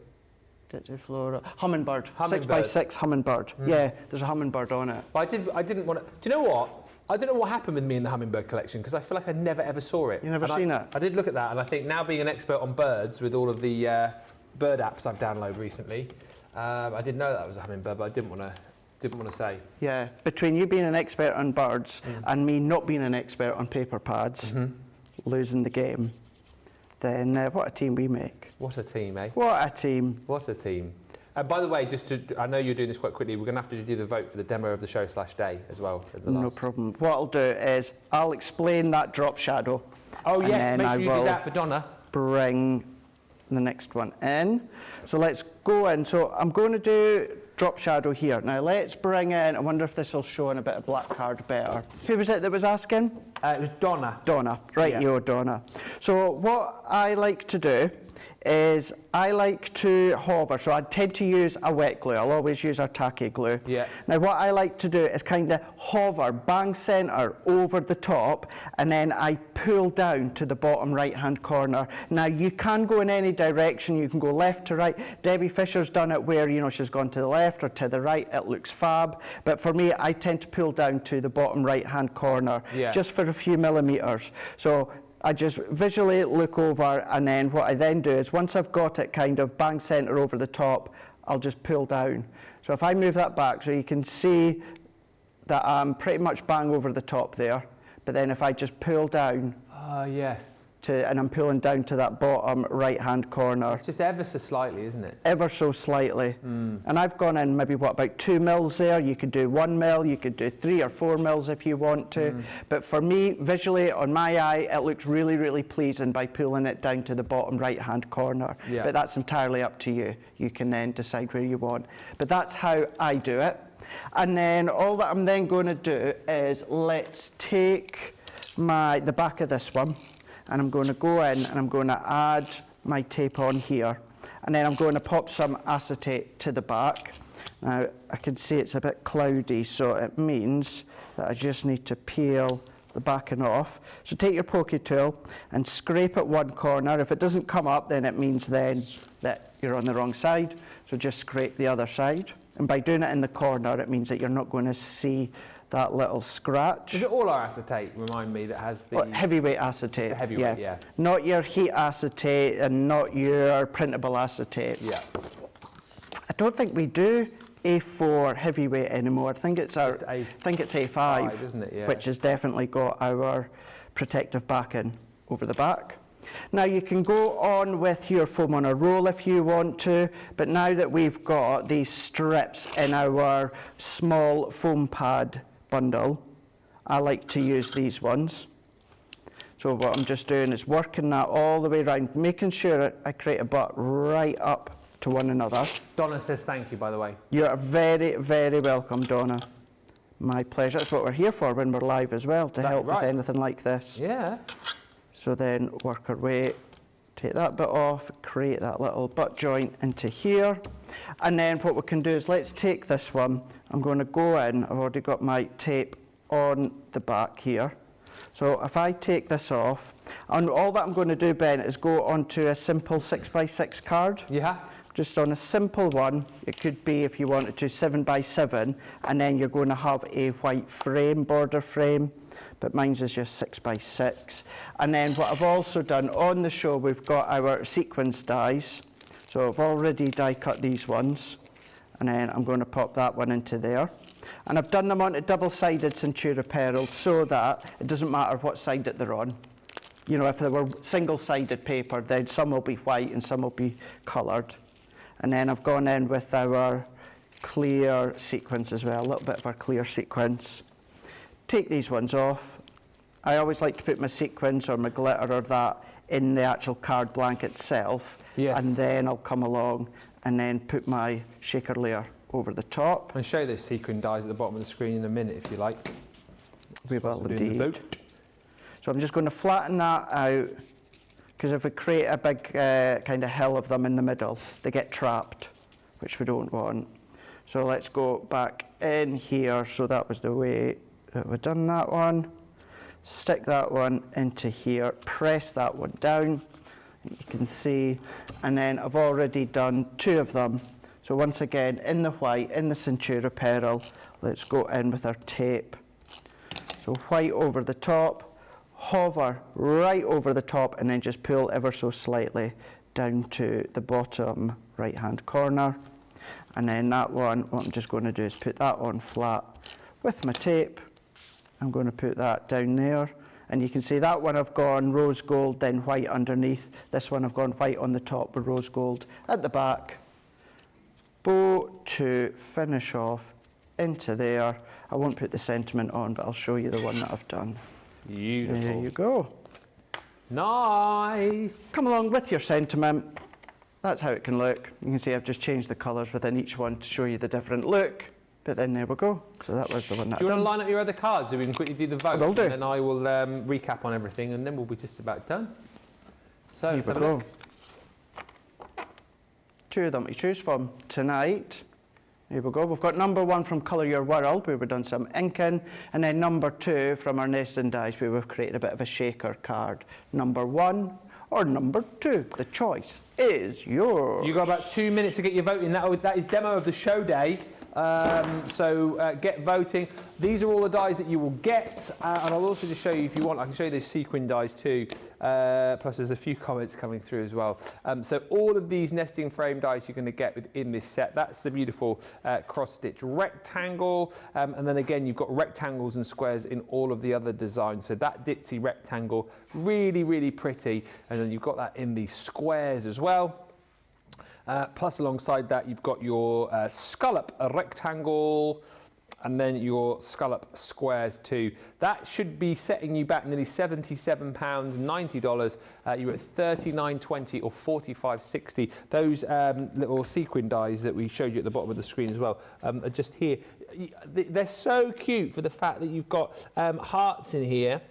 B: Ditzy Flora. Hummingbird.
A: Hummingbird.
B: 6x6 hummingbird. Yeah, there's a hummingbird on it.
A: But I didn't want to. Do you know what? I don't know what happened with me in the hummingbird collection because I feel like I never ever saw it.
B: You never seen it?
A: I did look at that, and I think now being an expert on birds with all of the bird apps I've downloaded recently, I didn't know that was a hummingbird, but I didn't want to say.
B: Yeah, between you being an expert on birds and me not being an expert on paper pads, losing the game, then what a team we make.
A: What a team, eh?
B: What a team.
A: What a team. By the way, I know you're doing this quite quickly, we're going to have to do the vote for the demo of the show /day as well.
B: No problem. What I'll do is I'll explain that drop shadow.
A: Oh yes,
B: and
A: make
B: then
A: sure you do that for Donna.
B: Bring the next one in. So let's go in. So I'm going to do drop shadow here. Now let's bring in, I wonder if this will show in a bit of black card better. Who was it that was asking?
A: It was Donna.
B: Donna, right,
A: Yeah.
B: yo, Donna. So what I like to do is I like to hover, so I tend to use a wet glue. I'll always use our tacky glue.
A: Yeah.
B: Now what I like to do is kind of hover, bang centre over the top, and then I pull down to the bottom right hand corner. Now you can go in any direction, you can go left to right. Debbie Fisher's done it where, you know, she's gone to the left or to the right, it looks fab. But for me, I tend to pull down to the bottom right hand corner, just for a few millimetres. So I just visually look over, and then what I then do is once I've got it kind of bang centre over the top, I'll just pull down. So if I move that back, so you can see that I'm pretty much bang over the top there, but then if I just pull down,
A: Yes.
B: and I'm pulling down to that bottom right hand corner.
A: It's just ever so slightly, isn't it?
B: Ever so slightly. And I've gone in maybe, what, about 2 mils there. You could do 1 mil, you could do 3 or 4 mils if you want to. But for me, visually, on my eye, it looks really, really pleasing by pulling it down to the bottom right-hand corner.
A: Yeah.
B: But that's entirely up to you. You can then decide where you want. But that's how I do it. And then all that I'm then going to do is let's take the back of this one, and I'm going to go in and I'm going to add my tape on here, and then I'm going to pop some acetate to the back. Now I can see it's a bit cloudy, so it means that I just need to peel the backing off. So take your pokey tool and scrape at one corner. If it doesn't come up, then it means then that you're on the wrong side, so just scrape the other side. And by doing it in the corner, it means that you're not going to see that little scratch.
A: Is it all our acetate, remind me, that has the...
B: Heavyweight acetate.
A: The heavyweight, yeah.
B: Not your heat acetate and not your printable acetate.
A: Yeah.
B: I don't think we do A4 heavyweight anymore. I think it's A5,
A: isn't it? Yeah.
B: which has definitely got our protective backing over the back. Now you can go on with your foam on a roll if you want to, but now that we've got these strips in our small foam pad bundle, I like to use these ones. So what I'm just doing is working that all the way around, making sure I create a butt right up to one another.
A: Donna says thank you, by the way.
B: You're very, very welcome, Donna. My pleasure. That's what we're here for when we're live as well, to help with anything like this.
A: Yeah.
B: So then work our way, take that bit off, create that little butt joint into here. And then what we can do is let's take this one. I'm going to go in, I've already got my tape on the back here. So if I take this off, and all that I'm going to do, Ben, is go onto a simple 6x6 card.
A: Yeah.
B: Just on a simple one. It could be, if you wanted to, 7x7, and then you're going to have a white frame, border frame. But mine's is just 6x6. And then what I've also done on the show, we've got our sequence dies. So I've already die cut these ones, and then I'm going to pop that one into there. And I've done them onto double-sided Centura Peril so that it doesn't matter what side that they're on. You know, if they were single-sided paper, then some will be white and some will be coloured. And then I've gone in with our clear sequence as well, a little bit of our clear sequence. Take these ones off. I always like to put my sequins or my glitter or that in the actual card blank itself.
A: Yes.
B: And then I'll come along and then put my shaker layer over the top.
A: And show those sequin dies at the bottom of the screen in a minute if you like.
B: We will indeed.
A: Vote.
B: So I'm just going to flatten that out, because if we create a big kind of hill of them in the middle, they get trapped, which we don't want. So let's go back in here. So that was the way that we've done that one. Stick that one into here, press that one down, you can see, and then I've already done 2 of them. So once again, in the white, in the Centura Peril, let's go in with our tape, So white over the top, hover right over the top, and then just pull ever so slightly down to the bottom right-hand corner. And then that one, what I'm just going to do is put that on flat with my tape. I'm going to put that down there. And you can see that one I've gone rose gold, then white underneath. This one I've gone white on the top with rose gold at the back. Bow to finish off into there. I won't put the sentiment on, but I'll show you the one that I've done.
A: Beautiful.
B: There you go.
A: Nice.
B: Come along with your sentiment. That's how it can look. You can see I've just changed the colours within each one to show you the different look. But then there we go. So that was the one that
A: Do you
B: I've
A: want to
B: done.
A: line up your other cards so we can quickly do the vote?
B: Will do.
A: And then I will recap on everything and then we'll be just about done. So,
B: Here
A: let's
B: we
A: have a
B: go.
A: look.
B: 2 of them to choose from tonight. Here we go. We've got number 1 from Colour Your World, where we've done some inking, and then number 2 from our Nest and Dice, where we've created a bit of a shaker card. Number 1 or number 2. The choice is yours.
A: You've got about 2 minutes to get your vote in. That is demo of the show day. So get voting. These are all the dies that you will get, and I'll also just show you, if you want, I can show you those sequin dies too. Plus there's a few comments coming through as well. So all of these nesting frame dies you're going to get within this set. That's the beautiful cross-stitch rectangle, and then again you've got rectangles and squares in all of the other designs. So that ditzy rectangle, really, really pretty, and then you've got that in the squares as well. Plus alongside that you've got your scallop rectangle and then your scallop squares too. That should be setting you back nearly £77, $90. You're at $39.20 or $45.60. Those little sequin dies that we showed you at the bottom of the screen as well are just here. They're so cute for the fact that you've got hearts in here.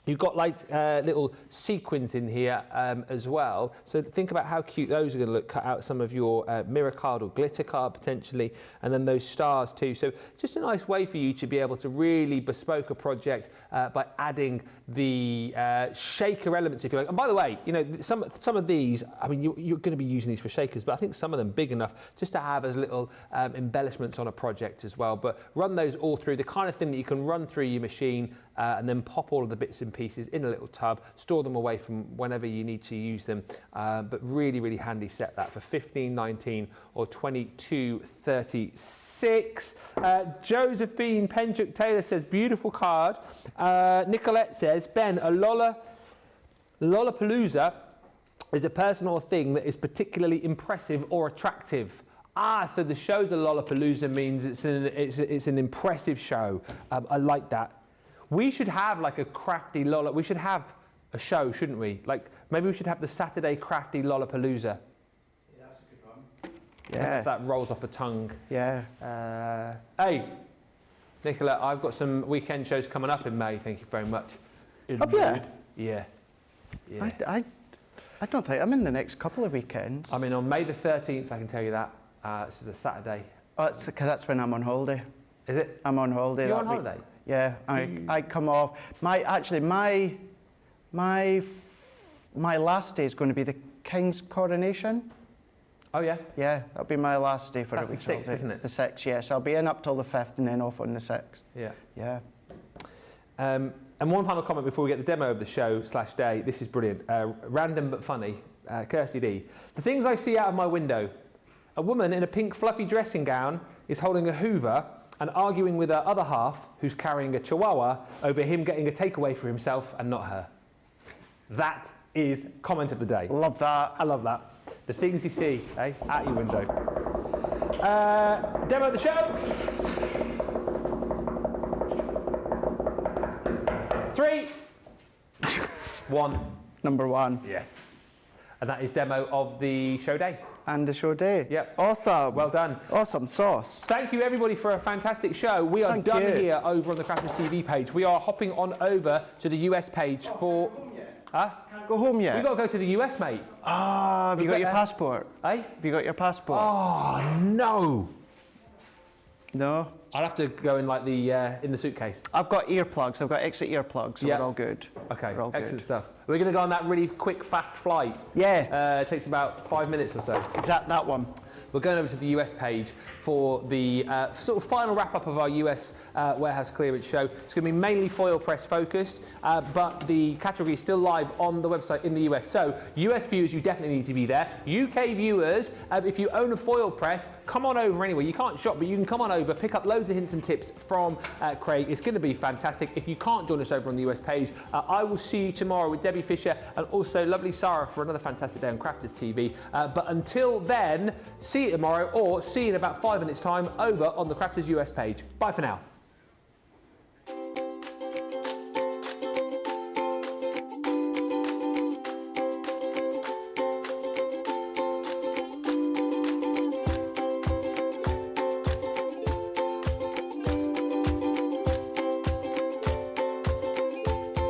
A: You've got like little sequins in here as well. So think about how cute those are going to look, cut out some of your mirror card or glitter card potentially, and then those stars too. So just a nice way for you to be able to really bespoke a project by adding the shaker elements, if you like. And by the way, you know, some of these, I mean, you're going to be using these for shakers, but I think some of them big enough just to have as little embellishments on a project as well. But run those all through, the kind of thing that you can run through your machine and then pop all of the bits and pieces in a little tub, store them away from whenever you need to use them. But really, really handy set that for $15.19 or $22.36. Josephine Penchuk Taylor says, beautiful card. Nicolette says, Ben, a Lollapalooza is a person or thing that is particularly impressive or attractive. Ah, so the show's a Lollapalooza means it's an impressive show. I like that. We should have like a crafty Lolla. We should have a show, shouldn't we? Like maybe we should have the Saturday crafty Lollapalooza.
B: Yeah, that's a good one. Yeah.
A: That rolls off the tongue.
B: Yeah.
A: Hey, Nicola, I've got some weekend shows coming up in May. Thank you very much.
B: Have you?
A: Yeah.
B: I don't think I'm in the next couple of weekends.
A: I mean, on May the 13th, I can tell you that. This is a Saturday.
B: Oh, it's because that's when I'm on holiday.
A: Is it?
B: I'm on holiday.
A: You're
B: that
A: on
B: week.
A: holiday?
B: Yeah, I come off. My last day is going to be the King's coronation.
A: Oh yeah.
B: Yeah, that'll be my last day for
A: That's
B: a week's
A: the 6th,
B: holiday.
A: isn't it?
B: The 6th, yeah. So I'll be in up till the 5th and then off on the 6th.
A: Yeah.
B: Yeah.
A: And one final comment before we get the demo of the show / day. This is brilliant. Random but funny. Kirsty D. The things I see out of my window. A woman in a pink fluffy dressing gown is holding a Hoover and arguing with her other half, who's carrying a Chihuahua, over him getting a takeaway for himself and not her. That is comment of the day.
B: Love that.
A: I love that. The things you see, out your window. Demo of the show. 3, 1.
B: Number 1.
A: Yes. And that is demo of the show day.
B: And the show day.
A: Yep.
B: Awesome.
A: Well done.
B: Awesome sauce.
A: Thank you everybody for a fantastic show. We are done here over on the Crafters TV page. We are hopping on over to the US page for... Huh?
B: Can't go home yet.
A: We've got to go to the US, mate.
B: Ah, have you got your passport?
A: Eh?
B: Have you got your passport?
A: Oh, no.
B: No?
A: I'll have to go in like the in the suitcase.
B: I've got earplugs. I've got extra earplugs, so
A: Yeah.
B: we're all good.
A: Okay,
B: We're all
A: excellent
B: good.
A: stuff. We're going to go on that really quick, fast flight.
B: Yeah.
A: It takes about 5 minutes or so.
B: Exact that one.
A: We're going over to the US page for the sort of final wrap-up of our US warehouse clearance show. It's going to be mainly foil press focused, but the category is still live on the website in the US. So US viewers, you definitely need to be there. UK viewers, if you own a foil press, come on over anyway. You can't shop, but you can come on over, pick up loads of hints and tips from Craig. It's going to be fantastic. If you can't join us over on the US page, I will see you tomorrow with Debbie Fisher and also lovely Sarah for another fantastic day on Crafters TV. But until then, see you tomorrow or see you in about 5 minutes time over on the Crafters US page. Bye for now.